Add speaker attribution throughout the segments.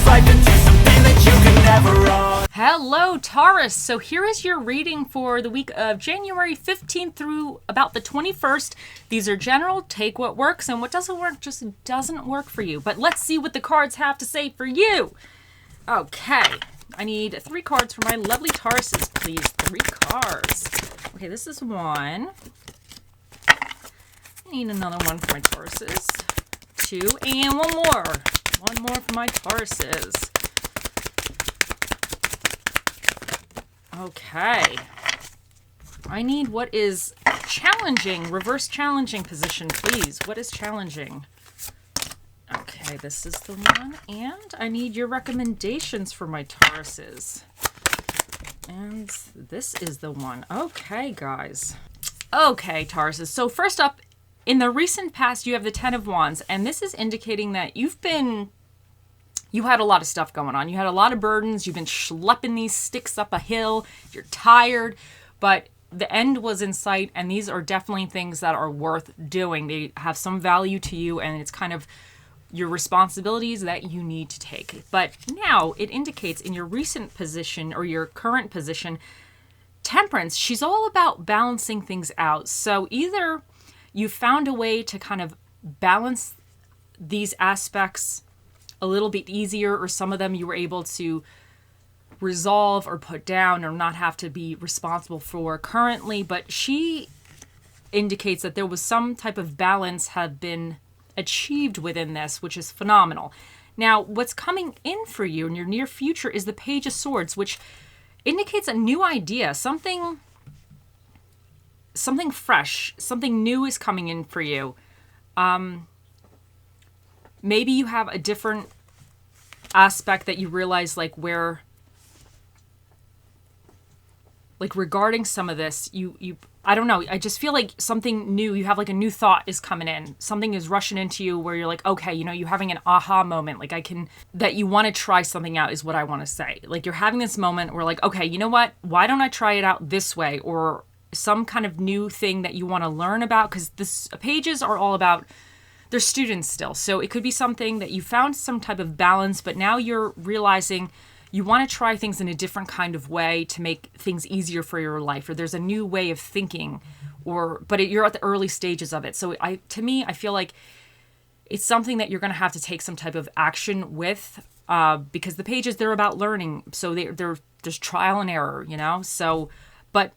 Speaker 1: life into something that you can never own.
Speaker 2: Hello, Taurus. So here is your reading for the week of January 15th through about the 21st. These are general. Take what works, and what doesn't work just doesn't work for you. But let's see what the cards have to say for you. Okay. I need 3 cards for my lovely Tauruses, please. 3 cards. Okay, this is one. I need another one for my Tauruses. 2, and one more. One more for my Tauruses. Okay. I need what is challenging, reverse challenging position, please. What is challenging? Okay, this is the one. And I need your recommendations for my Tauruses. And this is the one. Okay, guys. Okay, Tauruses. So first up, in the recent past, you have the 10 of Wands. And this is indicating that you had a lot of stuff going on. You had a lot of burdens. You've been schlepping these sticks up a hill. You're tired, but the end was in sight. And these are definitely things that are worth doing. They have some value to you, and it's kind of your responsibilities that you need to take. But now it indicates in your recent position or your current position, Temperance, she's all about balancing things out. So either you found a way to kind of balance these aspects a little bit easier, or some of them you were able to resolve or put down or not have to be responsible for currently. But she indicates that there was some type of balance had been achieved within this, which is phenomenal. Now, what's coming in for you in your near future is the Page of Swords, which indicates a new idea, something fresh, something new is coming in for you. Maybe you have a different aspect that you realize, like regarding some of this, I don't know. I just feel like something new, you have like a new thought is coming in. Something is rushing into you where you're like, okay, you're having an aha moment. Like that you want to try something out is what I want to say. Like you're having this moment where like, okay, you know what? Why don't I try it out this way? Or some kind of new thing that you want to learn about, because this pages are all about, they're students still. So it could be something that you found some type of balance, but now you're realizing you want to try things in a different kind of way to make things easier for your life, or there's a new way of thinking, but you're at the early stages of it. So to me, I feel like it's something that you're going to have to take some type of action with, because the pages, they're about learning. So there's trial and error, So, but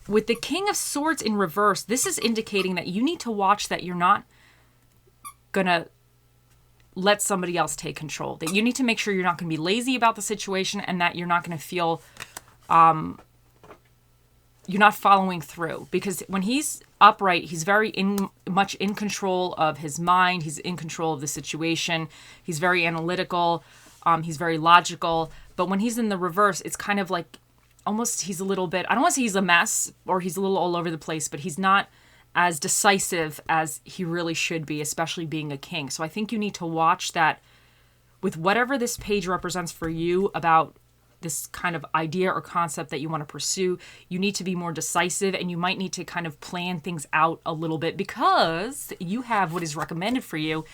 Speaker 2: with the King of Swords in reverse, this is indicating that you need to watch that you're not going to let somebody else take control. That you need to make sure you're not going to be lazy about the situation, and that you're not going to feel you're not following through. Because when he's upright, he's very much in control of his mind. He's in control of the situation. He's very analytical. He's very logical. But when he's in the reverse, it's kind of like almost he's a little bit, I don't want to say he's a mess or he's a little all over the place, but he's not as decisive as he really should be, especially being a king. So I think you need to watch that with whatever this page represents for you about this kind of idea or concept that you want to pursue. You need to be more decisive, and you might need to kind of plan things out a little bit, because you have what is recommended for you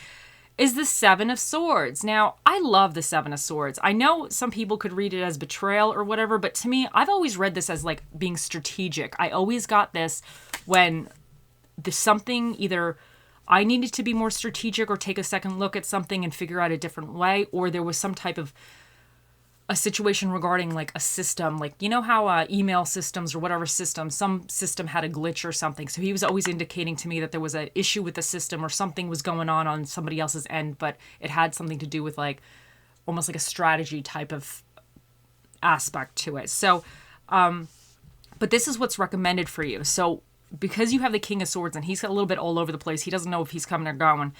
Speaker 2: is the 7 of Swords. Now, I love the 7 of Swords. I know some people could read it as betrayal or whatever, but to me, I've always read this as like being strategic. I always got this when there's something, either I needed to be more strategic or take a second look at something and figure out a different way, or there was some type of a situation regarding like a system, like, how email systems or whatever system, some system had a glitch or something. So he was always indicating to me that there was an issue with the system, or something was going on somebody else's end, but it had something to do with like almost like a strategy type of aspect to it. So, but this is what's recommended for you. So because you have the King of Swords and he's a little bit all over the place, he doesn't know if he's coming or going.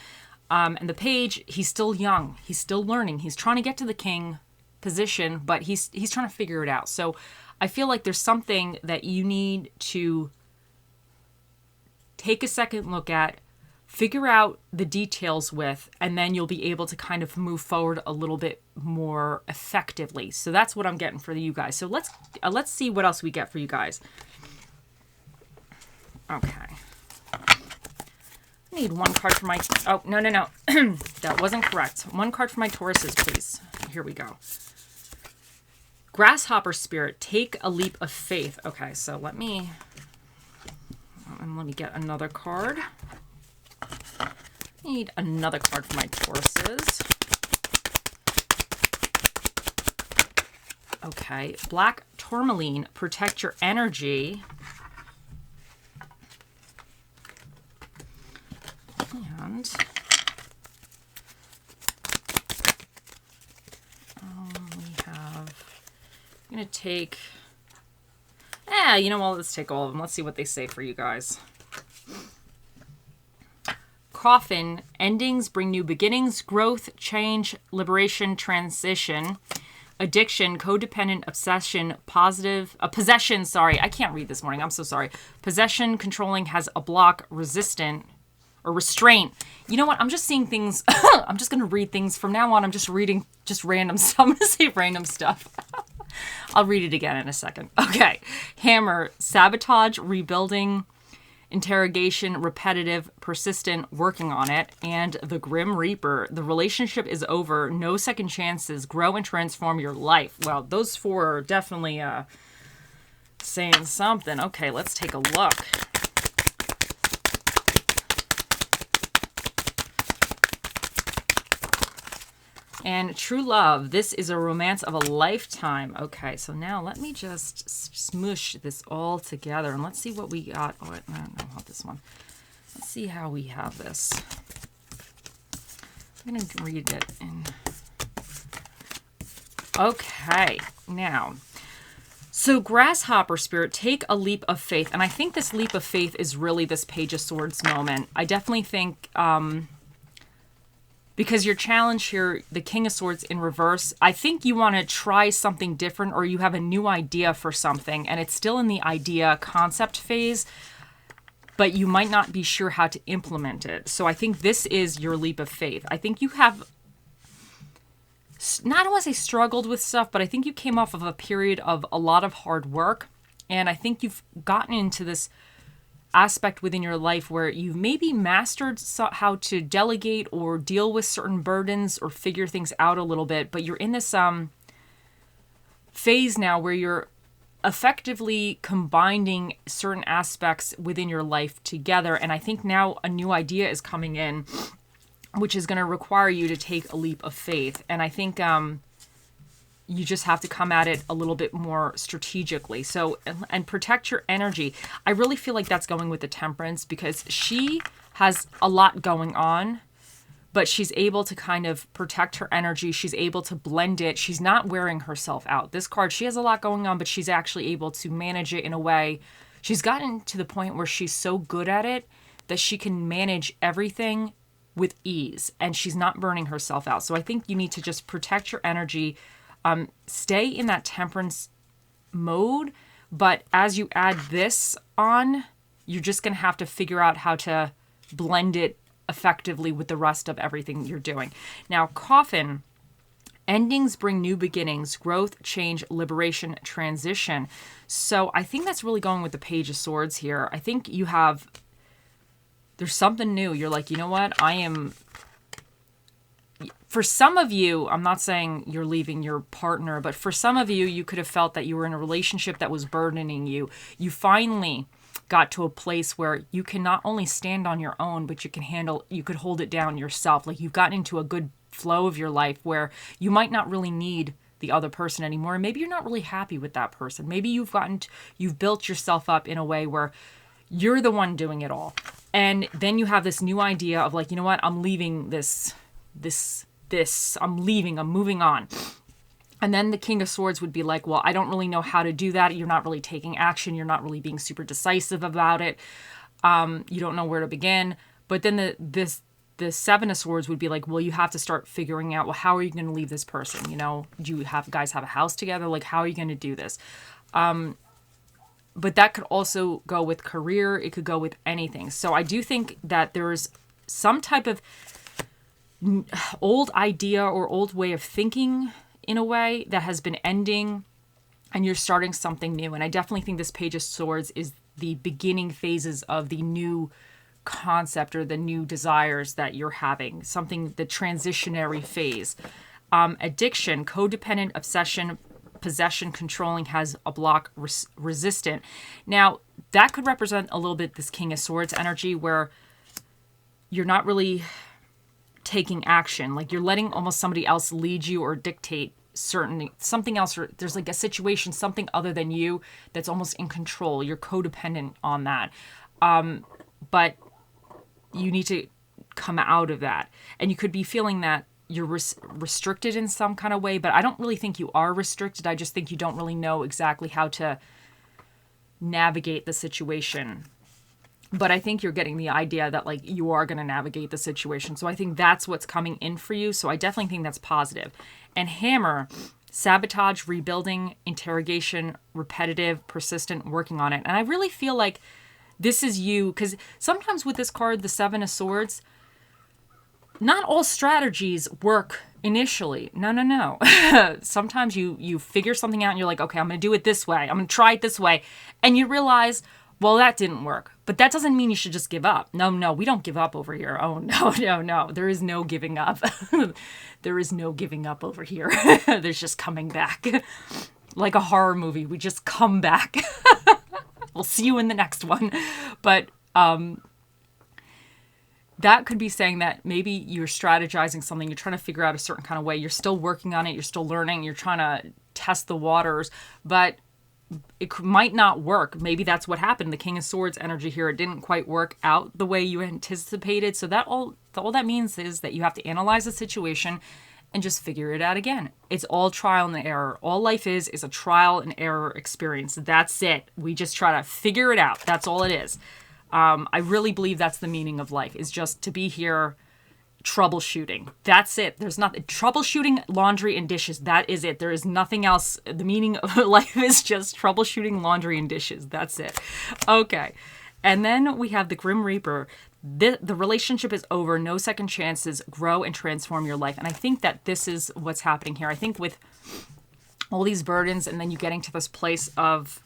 Speaker 2: And the Page, he's still young. He's still learning. He's trying to get to the king position, but he's trying to figure it out. So I feel like there's something that you need to take a second look at, figure out the details with, and then you'll be able to kind of move forward a little bit more effectively. So that's what I'm getting for you guys. So let's see what else we get for you guys. Okay. I need one card for my... Oh, no. That wasn't correct. One card for my Tauruses, please. Here we go. Grasshopper spirit, take a leap of faith. Okay, so let me get another card. Need another card for my Tauruses. Okay, black tourmaline, protect your energy. And I'm going to take... you know what? Let's take all of them. Let's see what they say for you guys. Coffin, endings bring new beginnings, growth, change, liberation, transition, addiction, codependent, obsession, possession, sorry. I can't read this morning. I'm so sorry. Possession, controlling, has a block, resistant, or restraint. You know what? I'm just seeing things. I'm just going to read things. From now on, I'm just reading just random stuff. I'm going to say random stuff. I'll read it again in a second. Okay. Hammer, sabotage, rebuilding, interrogation, repetitive, persistent, working on it, and the Grim Reaper. The relationship is over. No second chances. Grow and transform your life. Well, those four are definitely saying something. Okay, let's take a look. And true love. This is a romance of a lifetime. Okay, so now let me just smoosh this all together and let's see what we got. Oh, no, not this one. Let's see how we have this. I'm going to read it in. Okay, now. So Grasshopper spirit, take a leap of faith. And I think this leap of faith is really this Page of Swords moment. I definitely think... because your challenge here, the King of Swords in reverse, I think you want to try something different or you have a new idea for something and it's still in the idea concept phase, but you might not be sure how to implement it. So I think this is your leap of faith. I think you have, I don't want to say struggled with stuff, but I think you came off of a period of a lot of hard work. And I think you've gotten into this aspect within your life where you've maybe mastered how to delegate or deal with certain burdens or figure things out a little bit, but you're in this phase now where you're effectively combining certain aspects within your life together. And I think now a new idea is coming in, which is going to require you to take a leap of faith. And I think you just have to come at it a little bit more strategically. So, and protect your energy. I really feel like that's going with the Temperance because she has a lot going on, but she's able to kind of protect her energy. She's able to blend it. She's not wearing herself out. This card, she has a lot going on, but she's actually able to manage it in a way. She's gotten to the point where she's so good at it that she can manage everything with ease and she's not burning herself out. So I think you need to just protect your energy. Stay in that Temperance mode, but as you add this on, you're just going to have to figure out how to blend it effectively with the rest of everything you're doing. Now, Coffin, endings bring new beginnings, growth, change, liberation, transition. So I think that's really going with the Page of Swords here. I think there's something new. You're like, you know what? For some of you, I'm not saying you're leaving your partner, but for some of you, you could have felt that you were in a relationship that was burdening you. You finally got to a place where you can not only stand on your own, but you could hold it down yourself. Like you've gotten into a good flow of your life where you might not really need the other person anymore. And maybe you're not really happy with that person. Maybe you've built yourself up in a way where you're the one doing it all. And then you have this new idea of like, you know what? I'm leaving I'm leaving, I'm moving on. And then the King of Swords would be like, well, I don't really know how to do that. You're not really taking action. You're not really being super decisive about it. You don't know where to begin. But then the Seven of Swords would be like, well, you have to start figuring out, well, how are you going to leave this person? You know, do you guys have a house together? Like, how are you going to do this? But that could also go with career. It could go with anything. So I do think that there's some type of old idea or old way of thinking in a way that has been ending and you're starting something new. And I definitely think this Page of Swords is the beginning phases of the new concept or the new desires that you're having, something, the transitionary phase. Addiction, codependent, obsession, possession, controlling, has a block, resistant. Now, that could represent a little bit this King of Swords energy where you're not really taking action. Like you're letting almost somebody else lead you or dictate something else, or there's like a situation, something other than you that's almost in control. You're codependent on that. But you need to come out of that. And you could be feeling that you're restricted in some kind of way, but I don't really think you are restricted. I just think you don't really know exactly how to navigate the situation. But I think you're getting the idea that like you are going to navigate the situation. So I think that's what's coming in for you. So I definitely think that's positive. And Hammer, sabotage, rebuilding, interrogation, repetitive, persistent, working on it. And I really feel like this is you, because sometimes with this card, the Seven of Swords, not all strategies work initially. No. Sometimes you figure something out and you're like, okay, I'm going to do it this way. I'm going to try it this way. And you realize, well, that didn't work. But that doesn't mean you should just give up. No, we don't give up over here. Oh, no. There is no giving up. There is no giving up over here. There's just coming back. Like a horror movie, we just come back. We'll see you in the next one. But that could be saying that maybe you're strategizing something, you're trying to figure out a certain kind of way, you're still working on it, you're still learning, you're trying to test the waters, but it might not work. Maybe that's what happened. The King of Swords energy here, it didn't quite work out the way you anticipated. So that all that means is that you have to analyze the situation and just figure it out again. It's all trial and error. All life is a trial and error experience. That's it. We just try to figure it out. That's all it is. I really believe that's the meaning of life, is just to be here troubleshooting. That's it. There's nothing. Troubleshooting laundry and dishes. That is it. There is nothing else. The meaning of life is just troubleshooting laundry and dishes. That's it. Okay. And then we have the Grim Reaper. The relationship is over. No second chances. Grow and transform your life. And I think that this is what's happening here. I think with all these burdens and then you getting to this place of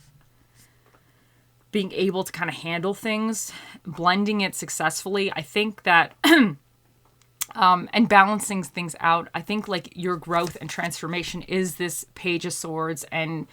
Speaker 2: being able to kind of handle things, blending it successfully, I think that, and balancing things out, I think like your growth and transformation is this Page of Swords and,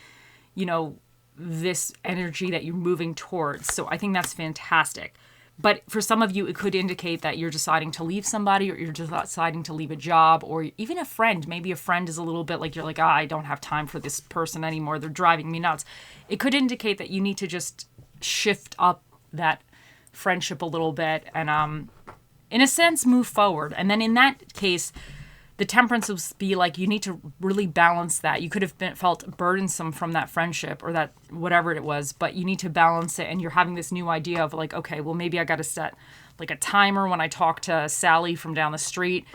Speaker 2: you know, this energy that you're moving towards. So I think that's fantastic. But for some of you, it could indicate that you're deciding to leave somebody, or you're deciding to leave a job, or even a friend. Maybe a friend is a little bit like, you're like, I don't have time for this person anymore. They're driving me nuts. It could indicate that you need to just shift up that friendship a little bit and, in a sense, move forward. And then in that case, the Temperance would be like, you need to really balance that. You could have felt burdensome from that friendship or that whatever it was, but you need to balance it. And you're having this new idea of like, okay, well, maybe I got to set like a timer when I talk to Sally from down the street,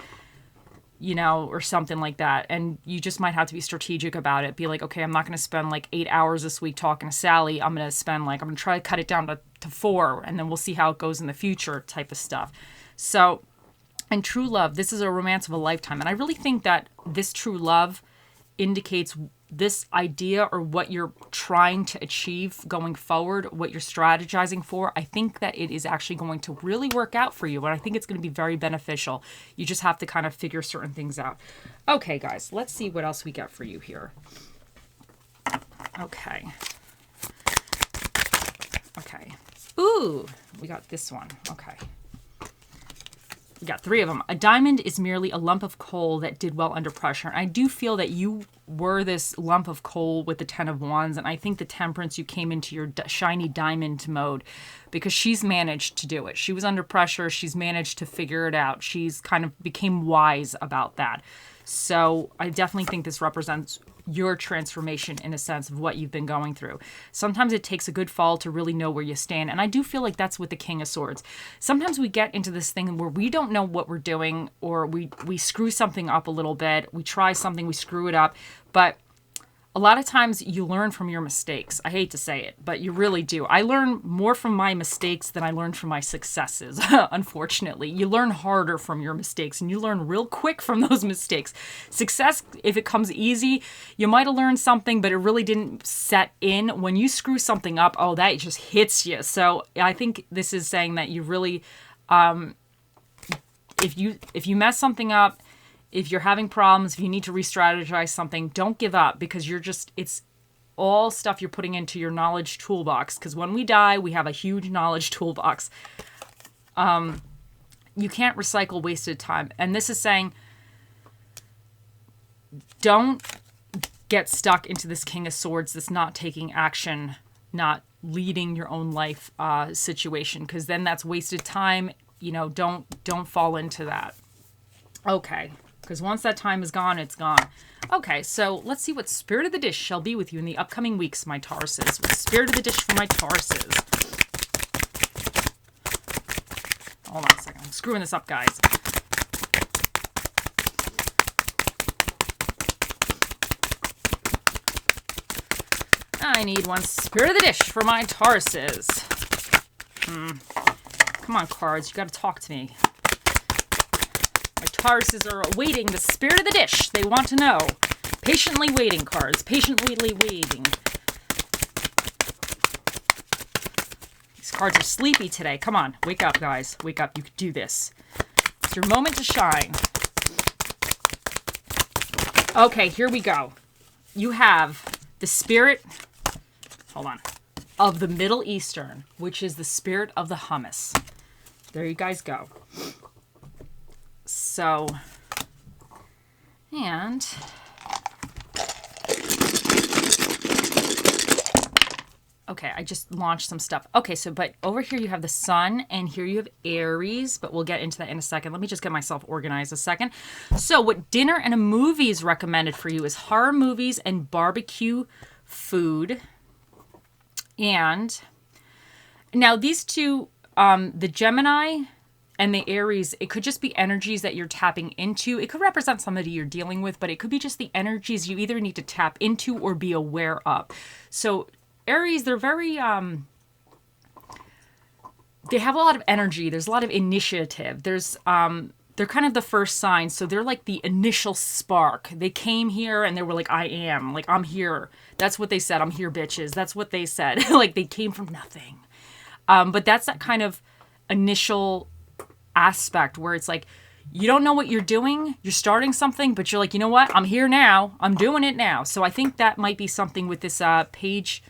Speaker 2: you know, or something like that. And you just might have to be strategic about it. Be like, okay, I'm not going to spend like 8 hours this week talking to Sally. I'm going to try to cut it down to 4, and then we'll see how it goes in the future type of stuff. So, and true love, this is a romance of a lifetime. And I really think that this true love indicates this idea or what you're trying to achieve going forward, what you're strategizing for. I think that it is actually going to really work out for you. And I think it's going to be very beneficial. You just have to kind of figure certain things out. Okay, guys, let's see what else we got for you here. Okay. Ooh, we got this one. Okay. We got 3 of them. A diamond is merely a lump of coal that did well under pressure. And I do feel that you were this lump of coal with the 10 of Wands. And I think the Temperance, you came into your shiny diamond mode because she's managed to do it. She was under pressure. She's managed to figure it out. She's kind of became wise about that. So I definitely think this represents your transformation in a sense of what you've been going through. Sometimes it takes a good fall to really know where you stand. And I do feel like that's with the King of Swords. Sometimes we get into this thing where we don't know what we're doing, or we screw something up a little bit. We try something, we screw it up. But a lot of times you learn from your mistakes. I hate to say it, but you really do. I learn more from my mistakes than I learned from my successes, unfortunately. You learn harder from your mistakes, and you learn real quick from those mistakes. Success, if it comes easy, you might have learned something, but it really didn't set in. When you screw something up, oh, that just hits you. So I think this is saying that you really, if you mess something up, if you're having problems, if you need to re-strategize something, don't give up, because it's all stuff you're putting into your knowledge toolbox. Because when we die, we have a huge knowledge toolbox. You can't recycle wasted time. And this is saying, don't get stuck into this King of Swords, this not taking action, not leading your own life situation, because then that's wasted time. Don't fall into that. Okay. Because once that time is gone, it's gone. Okay, so let's see what Spirit of the Dish shall be with you in the upcoming weeks, my Tauruses. What Spirit of the Dish for my Tauruses? Hold on a second. I'm screwing this up, guys. I need one Spirit of the Dish for my Tauruses. Come on, cards. You got to talk to me. My Tauruses are awaiting the Spirit of the Dish. They want to know. Patiently waiting, cards. Patiently waiting. These cards are sleepy today. Come on. Wake up, guys. Wake up. You can do this. It's your moment to shine. Okay, here we go. You have the Spirit... Hold on. Of the Middle Eastern, which is the spirit of the hummus. There you guys go. So, and okay, I just launched some stuff. Okay, so but over here you have the Sun, and here you have Aries, but we'll get into that in a second. Let me just get myself organized a second. So what dinner and a movie is recommended for you is horror movies and barbecue food. And now these two, the Gemini and the Aries, it could just be energies that you're tapping into. It could represent somebody you're dealing with, but it could be just the energies you either need to tap into or be aware of. So Aries, they're very, they have a lot of energy. There's a lot of initiative. There's, they're kind of the first sign. So they're like the initial spark. They came here and they were like, I am. Like, I'm here. That's what they said. I'm here, bitches. That's what they said. Like, they came from nothing. But that's that kind of initial aspect where it's like, you don't know what you're doing. You're starting something, but you're like, you know what? I'm here now. I'm doing it now. So I think that might be something with this Page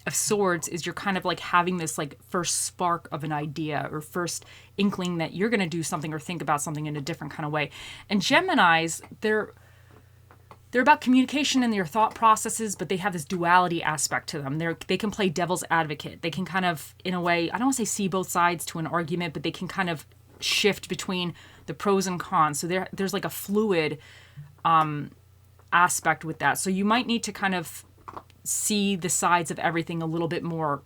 Speaker 2: of Swords, is you're kind of like having this like first spark of an idea or first inkling that you're going to do something or think about something in a different kind of way. And Geminis, they're about communication and their thought processes, but they have this duality aspect to them. They can play devil's advocate. They can kind of, in a way, I don't want to say see both sides to an argument, but they can kind of shift between the pros and cons. So there's like a fluid aspect with that. So you might need to kind of see the sides of everything a little bit more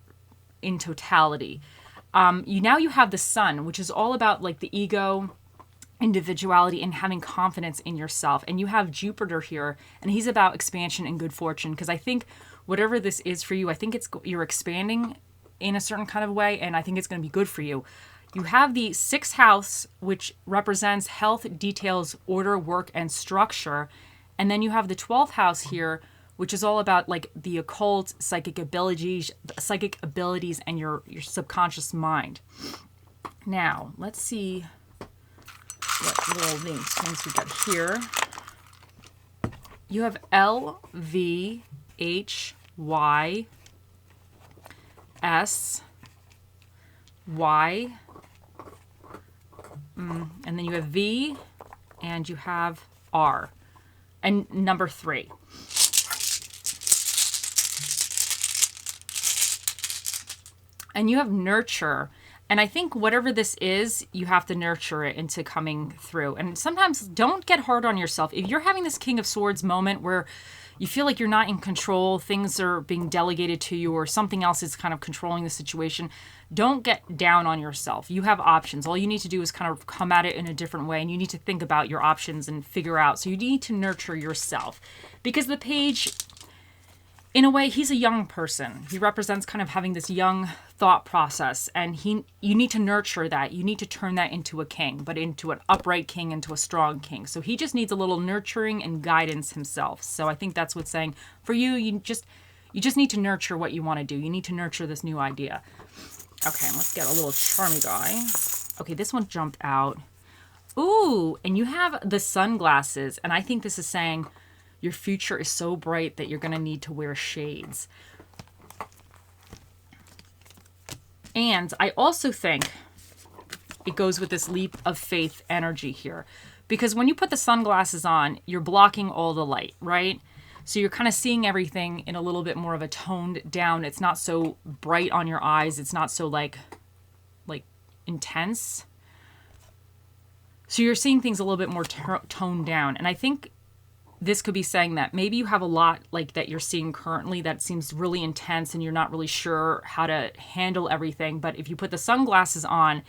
Speaker 2: in totality. You have the Sun, which is all about like the ego, individuality, and having confidence in yourself. And you have Jupiter here, and he's about expansion and good fortune. Because I think whatever this is for you, I think you're expanding in a certain kind of way, and I think it's going to be good for you. You have the 6th house, which represents health, details, order, work, and structure. And then you have the 12th house here, which is all about like the occult, psychic abilities, and your subconscious mind. Now, let's see what little things we got here. You have L, V, H, Y, S, Y, and then you have V, and you have R, and number 3. And you have nurture. And I think whatever this is, you have to nurture it into coming through. And sometimes don't get hard on yourself. If you're having this King of Swords moment where you feel like you're not in control, things are being delegated to you, or something else is kind of controlling the situation, don't get down on yourself. You have options. All you need to do is kind of come at it in a different way, and you need to think about your options and figure out. So you need to nurture yourself. Because the Page in a way, he's a young person. He represents kind of having this young thought process, and you need to nurture that. You need to turn that into a king, but into an upright king, into a strong king. So he just needs a little nurturing and guidance himself. So I think that's what's saying for you. You just need to nurture what you want to do. You need to nurture this new idea. Okay, let's get a little charmy guy. Okay, this one jumped out. Ooh, and you have the sunglasses, and I think this is saying your future is so bright that you're going to need to wear shades. And I also think it goes with this leap of faith energy here. Because when you put the sunglasses on, you're blocking all the light, right? So you're kind of seeing everything in a little bit more of a toned down. It's not so bright on your eyes. It's not so like intense. So you're seeing things a little bit more toned down. And I think this could be saying that maybe you have a lot like that you're seeing currently that seems really intense and you're not really sure how to handle everything. But if you put the sunglasses on,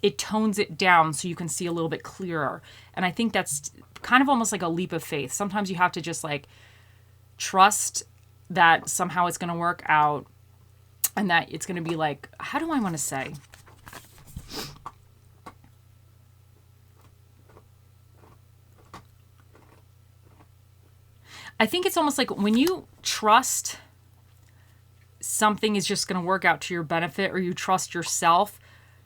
Speaker 2: it tones it down so you can see a little bit clearer. And I think that's kind of almost like a leap of faith. Sometimes you have to just like trust that somehow it's going to work out and that it's going to be like, how do I want to say? I think it's almost like when you trust something is just going to work out to your benefit, or you trust yourself,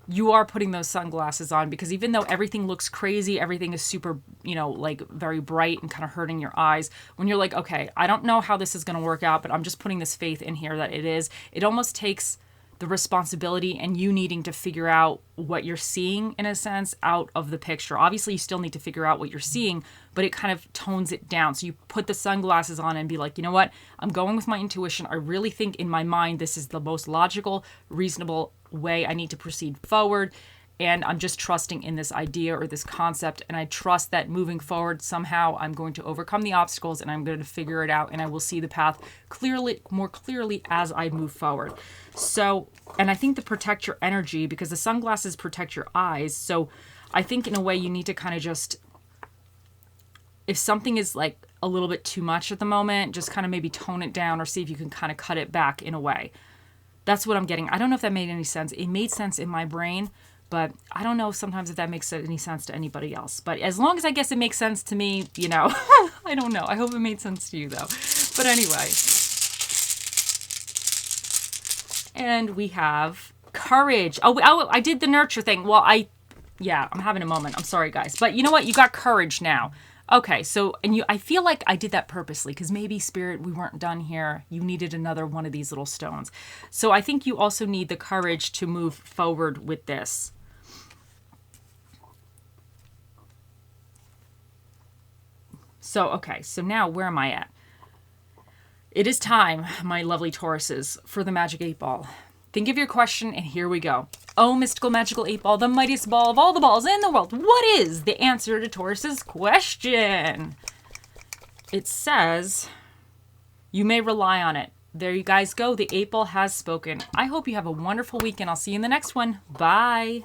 Speaker 2: you are putting those sunglasses on, because even though everything looks crazy, everything is super, like very bright and kind of hurting your eyes, when you're like, okay, I don't know how this is going to work out, but I'm just putting this faith in here that it is, it almost takes the responsibility and you needing to figure out what you're seeing, in a sense, out of the picture. Obviously, you still need to figure out what you're seeing, but it kind of tones it down. So you put the sunglasses on and be like, you know what? I'm going with my intuition. I really think in my mind, this is the most logical, reasonable way I need to proceed forward. And I'm just trusting in this idea or this concept. And I trust that moving forward, somehow I'm going to overcome the obstacles and I'm going to figure it out. And I will see the path more clearly as I move forward. So, and I think to protect your energy, because the sunglasses protect your eyes. So I think in a way you need to kind of just, if something is like a little bit too much at the moment, just kind of maybe tone it down or see if you can kind of cut it back in a way. That's what I'm getting. I don't know if that made any sense. It made sense in my brain, but I don't know sometimes if that makes any sense to anybody else. But as long as I guess it makes sense to me, I don't know. I hope it made sense to you, though. But anyway. And we have courage. Oh, I did the nurture thing. Well, I'm having a moment. I'm sorry, guys. But you know what? You got courage now. Okay, so, I feel like I did that purposely, because maybe, Spirit, we weren't done here. You needed another one of these little stones. So I think you also need the courage to move forward with this. So, okay, so now where am I at? It is time, my lovely Tauruses, for the Magic 8 Ball. Think of your question, and here we go. Oh, mystical magical 8 Ball, the mightiest ball of all the balls in the world. What is the answer to Taurus's question? It says, you may rely on it. There you guys go. The 8 Ball has spoken. I hope you have a wonderful week, and I'll see you in the next one. Bye.